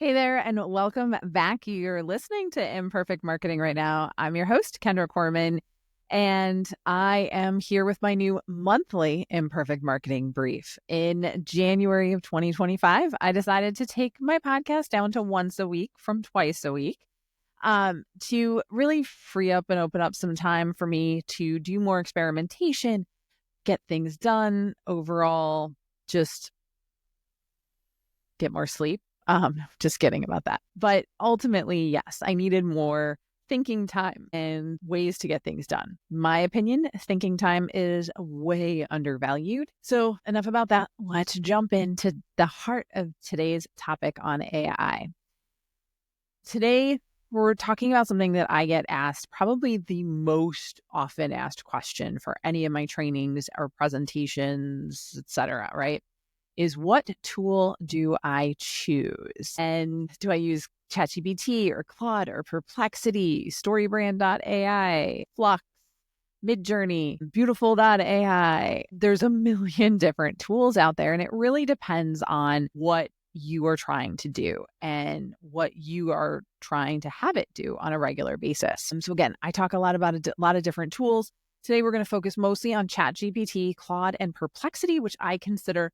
Hey there, and welcome back. You're listening to Imperfect Marketing right now. I'm your host, Kendra Corman, and I am here with my new monthly Imperfect Marketing brief. In January of 2025, I decided to take my podcast down to once a week from twice a week to really free up and open up some time for me to do more experimentation, get things done, overall, just get more sleep. Just kidding about that. But ultimately, yes, I needed more thinking time and ways to get things done. My opinion, thinking time is way undervalued. So enough about that. Let's jump into the heart of today's topic on AI. Today, we're talking about something that I get asked, probably the most often asked question for any of my trainings or presentations, etc., right? Is what tool do I choose? And do I use ChatGPT or Claude or Perplexity, StoryBrand.ai, Flux, Midjourney, Beautiful.ai? There's a million different tools out there, and it really depends on what you are trying to do and what you are trying to have it do on a regular basis. And so again, I talk a lot about a lot of different tools. Today, we're going to focus mostly on ChatGPT, Claude, and Perplexity, which I consider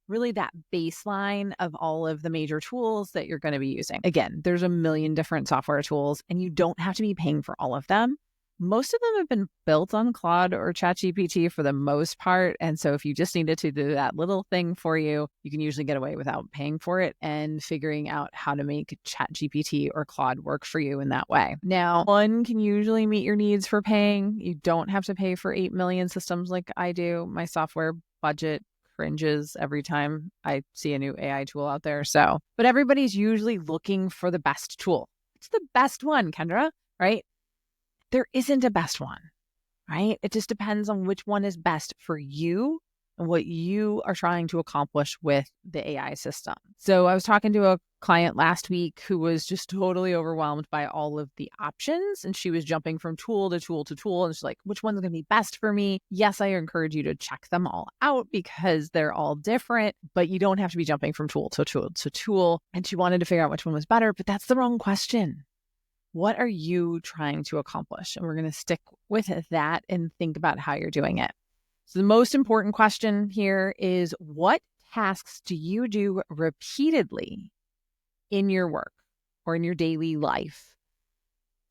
really that baseline of all of the major tools that you're going to be using. Again, there's a million different software tools, and you don't have to be paying for all of them. Most of them have been built on Claude or ChatGPT for the most part. And so if you just needed to do that little thing for you, you can usually get away without paying for it and figuring out how to make ChatGPT or Claude work for you in that way. Now, one can usually meet your needs for paying. You don't have to pay for 8 million systems like I do. My software budget cringes every time I see a new AI tool out there. But everybody's usually looking for the best tool. It's the best one, Kendra, right? There isn't a best one, right? It just depends on which one is best for you and what you are trying to accomplish with the AI system. So I was talking to a client last week who was just totally overwhelmed by all of the options. And she was jumping from tool to tool to tool. And she's like, which one's going to be best for me? Yes, I encourage you to check them all out because they're all different, but you don't have to be jumping from tool to tool to tool. And she wanted to figure out which one was better, but that's the wrong question. What are you trying to accomplish? And we're going to stick with that and think about how you're doing it. So the most important question here is, what tasks do you do repeatedly in your work or in your daily life?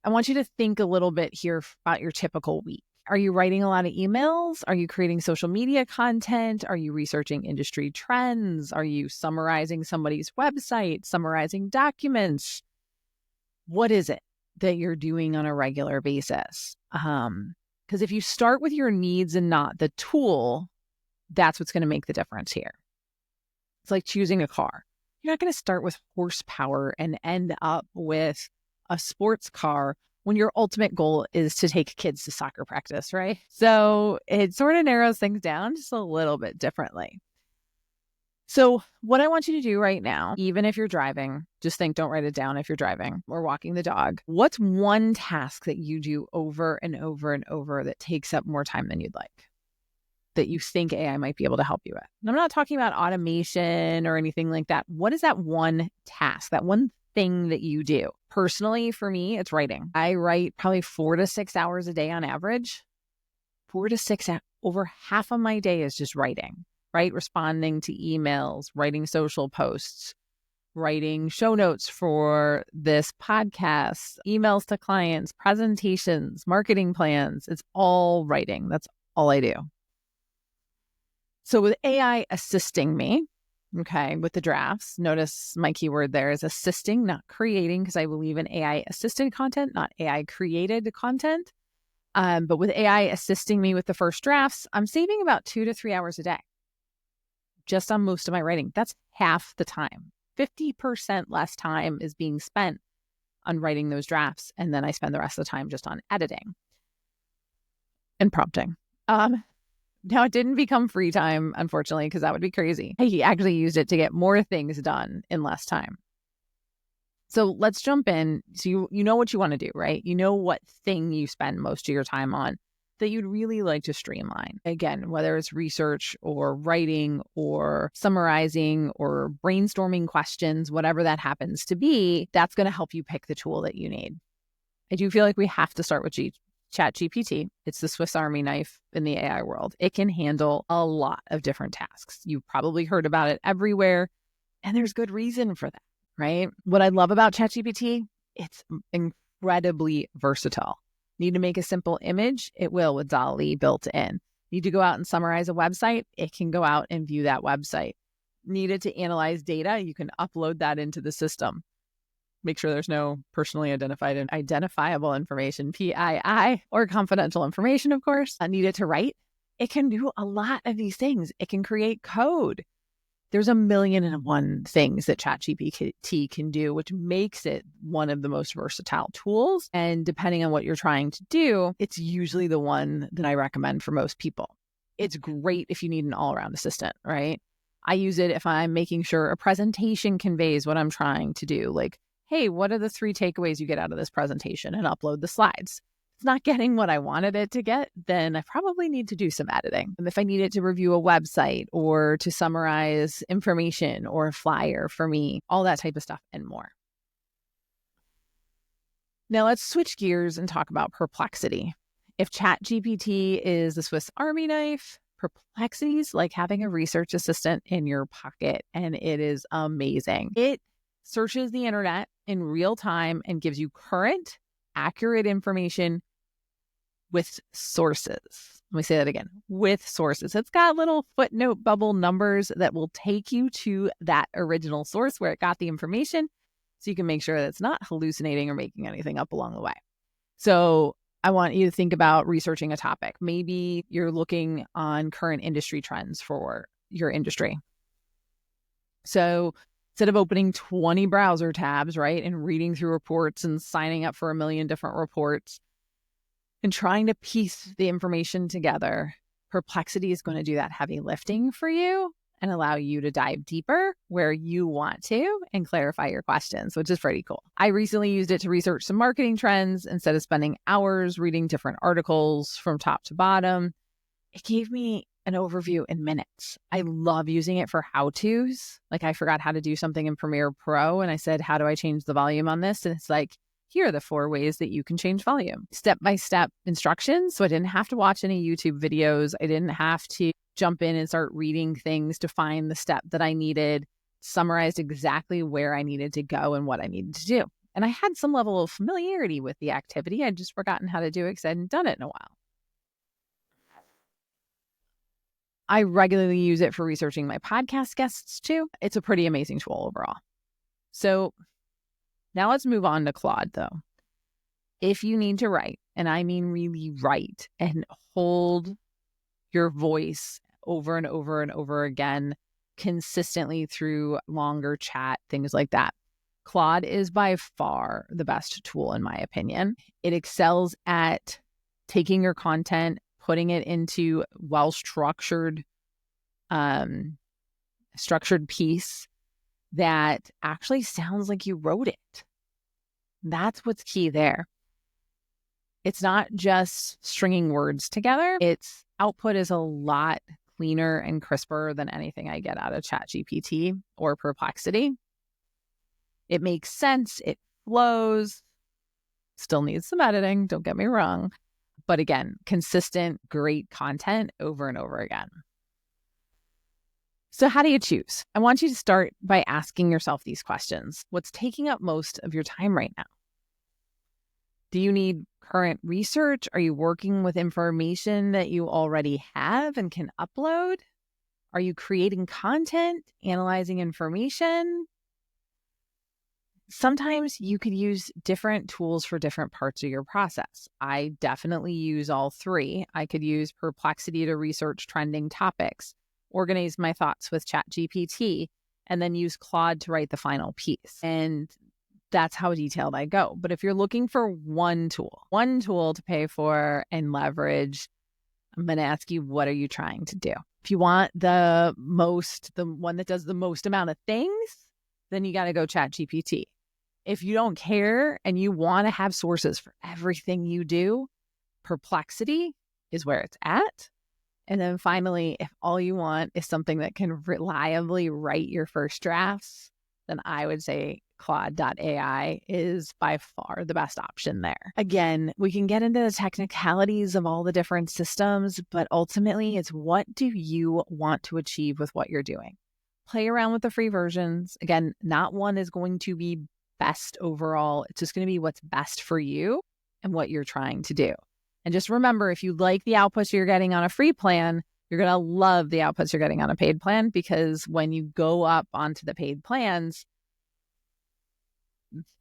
I want you to think a little bit here about your typical week. Are you writing a lot of emails? Are you creating social media content? Are you researching industry trends? Are you summarizing somebody's website, summarizing documents? What is it that you're doing on a regular basis? Because if you start with your needs and not the tool, that's what's going to make the difference here. It's like choosing a car. You're not going to start with horsepower and end up with a sports car when your ultimate goal is to take kids to soccer practice, right? So it sort of narrows things down just a little bit differently. So what I want you to do right now, even if you're driving, just think, don't write it down if you're driving or walking the dog. What's one task that you do over and over and over that takes up more time than you'd like, that you think AI might be able to help you with? And I'm not talking about automation or anything like that. What is that one task, that one thing that you do? Personally, for me, it's writing. I write probably 4 to 6 hours a day on average. 4 to 6 hours. Over half of my day is just writing. Right? Responding to emails, writing social posts, writing show notes for this podcast, emails to clients, presentations, marketing plans. It's all writing. That's all I do. So with AI assisting me, okay, with the drafts, notice my keyword there is assisting, not creating, because I believe in AI assisted content, not AI created content. But with AI assisting me with the first drafts, I'm saving about 2 to 3 hours a day. Just on most of my writing. That's half the time. 50% less time is being spent on writing those drafts. And then I spend the rest of the time just on editing and prompting. Now, it didn't become free time, unfortunately, because that would be crazy. I actually used it to get more things done in less time. So let's jump in. So you know what you want to do, right? You know what thing you spend most of your time on. that you'd really like to streamline. Again, whether it's research or writing or summarizing or brainstorming questions, whatever that happens to be, that's going to help you pick the tool that you need. I do feel like we have to start with ChatGPT. It's the Swiss Army knife in the AI world. It can handle a lot of different tasks. You've probably heard about it everywhere, and there's good reason for that, right? What I love about ChatGPT, it's incredibly versatile. Need to make a simple image? It will with DALL-E built in. Need to go out and summarize a website? It can go out and view that website. Needed to analyze data? You can upload that into the system. Make sure there's no personally identified and identifiable information, PII, or confidential information, of course. Needed to write? It can do a lot of these things. It can create code. There's 1,000,001 things that ChatGPT can do, which makes it one of the most versatile tools. And depending on what you're trying to do, it's usually the one that I recommend for most people. It's great if you need an all-around assistant, right? I use it if I'm making sure a presentation conveys what I'm trying to do. Like, hey, what are the 3 takeaways you get out of this presentation, and upload the slides. It's not getting what I wanted it to get, then I probably need to do some editing. And if I needed to review a website or to summarize information or a flyer for me, all that type of stuff and more. Now let's switch gears and talk about Perplexity. If ChatGPT is the Swiss Army knife, Perplexity is like having a research assistant in your pocket, and it is amazing. It searches the internet in real time and gives you current, accurate information with sources. Let me say that again, with sources. It's got little footnote bubble numbers that will take you to that original source where it got the information, so you can make sure that it's not hallucinating or making anything up along the way. So I want you to think about researching a topic. Maybe you're looking on current industry trends for your industry. So instead of opening 20 browser tabs, right, and reading through reports and signing up for 1,000,000 different reports and trying to piece the information together, Perplexity is going to do that heavy lifting for you and allow you to dive deeper where you want to and clarify your questions, which is pretty cool. I recently used it to research some marketing trends instead of spending hours reading different articles from top to bottom. It gave me an overview in minutes. I love using it for how-tos. Like, I forgot how to do something in Premiere Pro, and I said, how do I change the volume on this? And it's like, here are the 4 ways that you can change volume. Step-by-step instructions. So I didn't have to watch any YouTube videos. I didn't have to jump in and start reading things to find the step that I needed. Summarized exactly where I needed to go and what I needed to do. And I had some level of familiarity with the activity. I'd just forgotten how to do it because I hadn't done it in a while. I regularly use it for researching my podcast guests too. It's a pretty amazing tool overall. So now let's move on to Claude though. If you need to write, and I mean really write and hold your voice over and over and over again consistently through longer chat, things like that, Claude is by far the best tool in my opinion. It excels at taking your content, putting it into well-structured structured piece that actually sounds like you wrote it. That's what's key there. It's not just stringing words together. Its output is a lot cleaner and crisper than anything I get out of ChatGPT or Perplexity. It makes sense. It flows. Still needs some editing, don't get me wrong. But again, consistent, great content over and over again. So how do you choose? I want you to start by asking yourself these questions. What's taking up most of your time right now? Do you need current research? Are you working with information that you already have and can upload? Are you creating content, analyzing information? Sometimes you could use different tools for different parts of your process. I definitely use all 3. I could use Perplexity to research trending topics, organize my thoughts with ChatGPT, and then use Claude to write the final piece. And that's how detailed I go. But if you're looking for one tool to pay for and leverage, I'm going to ask you, what are you trying to do? If you want the one that does the most amount of things, then you got to go ChatGPT. If you don't care and you want to have sources for everything you do, Perplexity is where it's at. And then finally, if all you want is something that can reliably write your first drafts, then I would say Claude.ai is by far the best option there. Again, we can get into the technicalities of all the different systems, but ultimately it's what do you want to achieve with what you're doing? Play around with the free versions. Again, not one is going to be best overall. It's just going to be what's best for you and what you're trying to do. And just remember, if you like the outputs you're getting on a free plan, you're going to love the outputs you're getting on a paid plan, because when you go up onto the paid plans,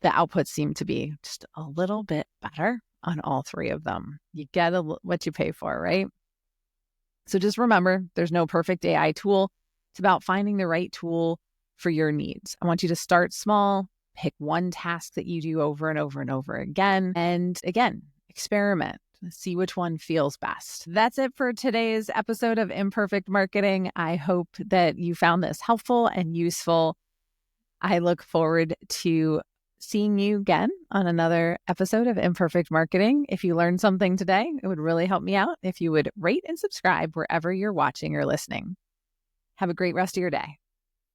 the outputs seem to be just a little bit better on all three of them. You get what you pay for, right? So just remember, there's no perfect AI tool. It's about finding the right tool for your needs. I want you to start small, pick one task that you do over and over and over again. And again, experiment. See which one feels best. That's it for today's episode of Imperfect Marketing. I hope that you found this helpful and useful. I look forward to seeing you again on another episode of Imperfect Marketing. If you learned something today, it would really help me out if you would rate and subscribe wherever you're watching or listening. Have a great rest of your day.